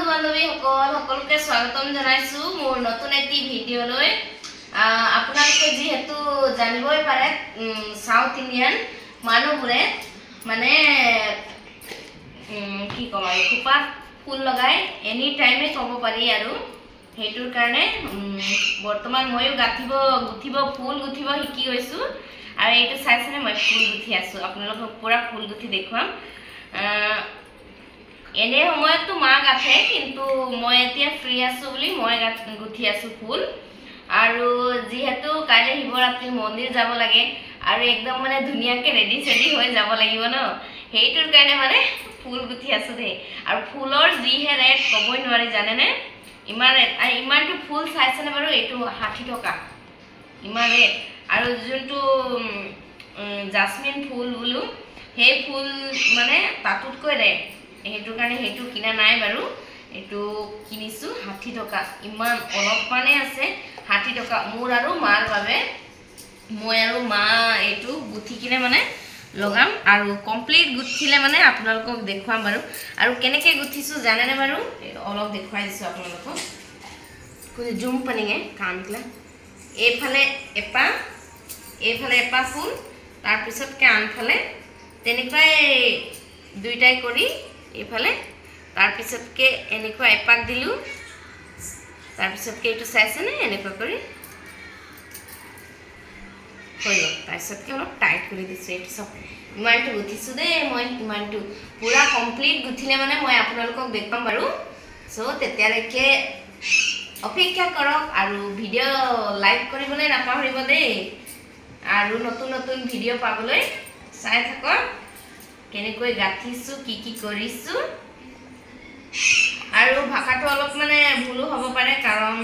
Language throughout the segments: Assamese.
বান্ধৱী সকলোকে স্বাগতম জনাইছো মোৰ নতুন এটি ভিডিঅলৈ। আপোনালোকে যেহেতু জানিবই পাৰে সাউথ ইণ্ডিয়ান মানুহবোৰে মানে কি কম আৰু খোপাত ফুল লগাই এনি টাইমে ক'ব পাৰি আৰু সেইটোৰ কাৰণে বৰ্তমান ময়ো গুঠিব ফুল গুঠিব শিকি গৈছো আৰু এইটো চাইছেনে মই ফুল গুঠি আছো আপোনালোকক পুৰা ফুল গুঠি দেখুৱাম। এনে সময়তো মা গাঠে কিন্তু মই এতিয়া ফ্ৰী আছো বুলি মই গুঠি আছো ফুল আৰু যেহেতু কাইলৈ শিৱৰাত্ৰি মন্দিৰ যাব লাগে আৰু একদম মানে ধুনীয়াকৈ ৰেডি হৈ যাব লাগিব ন সেইটোৰ কাৰণে মানে ফুল গুঠি আছো দেই। আৰু ফুলৰ যিহে ৰেট ক'বই নোৱাৰি জানেনে ইমানটো ফুল চাইছেনে বাৰু এইটো 60 টকা ইমান ৰেট। আৰু যোনটো জাসমিন ফুল বোলো সেই ফুল মানে তাতোতকৈ ৰেট সেইটোৰ কাৰণে সেইটো কিনা নাই বাৰু এইটো কিনিছো 60 টকা ইমান অলপমানে আছে 60 টকা মোৰ আৰু মাৰ বাবে মই আৰু মা এইটো গুঠি কিনে মানে লগাম আৰু কমপ্লিট গুঠিলে মানে আপোনালোকক দেখুৱাম বাৰু। আৰু কেনেকৈ গুঠিছো জানেনে বাৰু অলপ দেখুৱাই দিছো আপোনালোকক জুম পানিঙে কামবিলাক এইফালে এপা ফুল তাৰপিছতকৈ আনফালে তেনেকুৱাই দুইটাই কৰি এইফালে তাৰপিছতকৈ এনেকুৱা এপাক দিলোঁ তাৰপিছতকৈ এইটো চাইছেনে এনেকুৱা কৰি হৈ গ'ল তাৰপিছতকৈ অলপ টাইট কৰি দিছোঁ এইটো চব ইমানটো গুঠিছোঁ দেই মই ইমানটো পুৰা কমপ্লিট গুঠিলে মানে মই আপোনালোকক দেখুৱাম বাৰু। চ' তেতিয়ালৈকে অপেক্ষা কৰক আৰু ভিডিঅ' লাইক কৰিবলৈ নাপাহৰিব দেই আৰু নতুন ভিডিঅ' পাবলৈ চাই থাকক কেনেকৈ গাঠিছো কি কৰিছো। আৰু ভাষাটো অলপ মানে ভুলো হ'ব পাৰে কাৰণ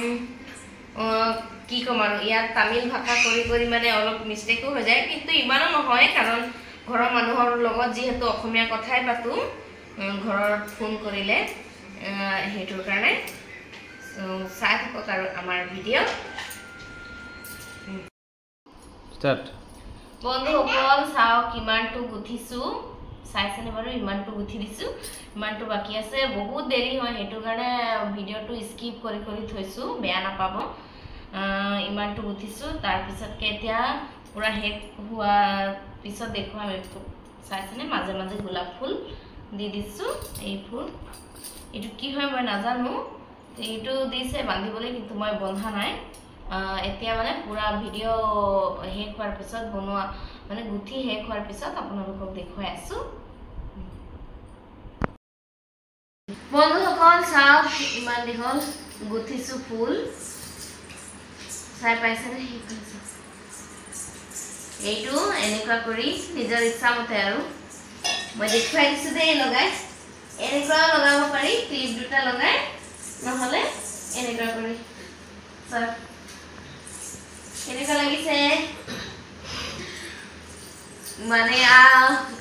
কি ক'ম আৰু ইয়াত তামিল ভাষা কৰি মানে অলপ মিষ্টেকো হৈ যায় কিন্তু ইমানো নহয় কাৰণ ঘৰৰ মানুহৰ লগত যিহেতু অসমীয়া কথাই পাতো ঘৰত ফোন কৰিলে সেইটোৰ কাৰণে চাই থাকক আৰু আমাৰ ভিডিঅ' বন্ধুসকল চাওক কিমানটো গুঠিছো চাইছেনে বাৰু ইমানটো গুঠি দিছো ইমানটো বাকী আছে বহুত দেৰি হয় সেইটো কাৰণে ভিডিঅ'টো স্কিপ কৰি থৈছো বেয়া নাপাব। ইমানটো গুঠিছো তাৰপিছতকৈ এতিয়া পুৰা শেষ হোৱাৰ পিছত দেখুৱাম চাইছেনে মাজে মাজে গোলাপ ফুল দি দিছো এই ফুল এইটো কি হয় মই নাজানো এইটো দিছে বান্ধিবলৈ কিন্তু মই বন্ধা নাই। এতিয়া মানে পুৰা ভিডিঅ' শেষ হোৱাৰ পিছত বনোৱা মানে গুঠি শেষ হোৱাৰ পিছত আপোনালোকক দেখুৱাই আছো। বন্ধুসকল চাওক ইমান দীঘল গুঠিছো ফুল চাই পাইছেনে এইটো এনেকুৱা কৰি নিজৰ ইচ্ছামতে আৰু মই দেখুৱাই দিছো দেই লগাই এনেকুৱা লগাব পাৰি ক্লিপ দুটা লগাই নহ'লে এনেকুৱা কৰি চাওক কেনেকুৱা লাগিছে মানে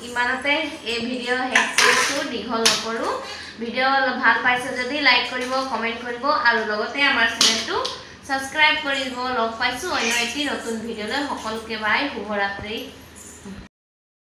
ইমানতে এই ভিডিঅ' শেষ কৰিছোঁ দীঘল নকৰোঁ। ভিডিঅ' ভাল পাইছে যদি লাইক কৰিব কমেণ্ট কৰিব আৰু লগতে আমাৰ চেনেলটো ছাবস্ক্ৰাইব কৰিব। লগ পাইছোঁ অন্য এটি নতুন ভিডিঅ'লৈ সকলোকে বাই শুভৰাত্ৰি।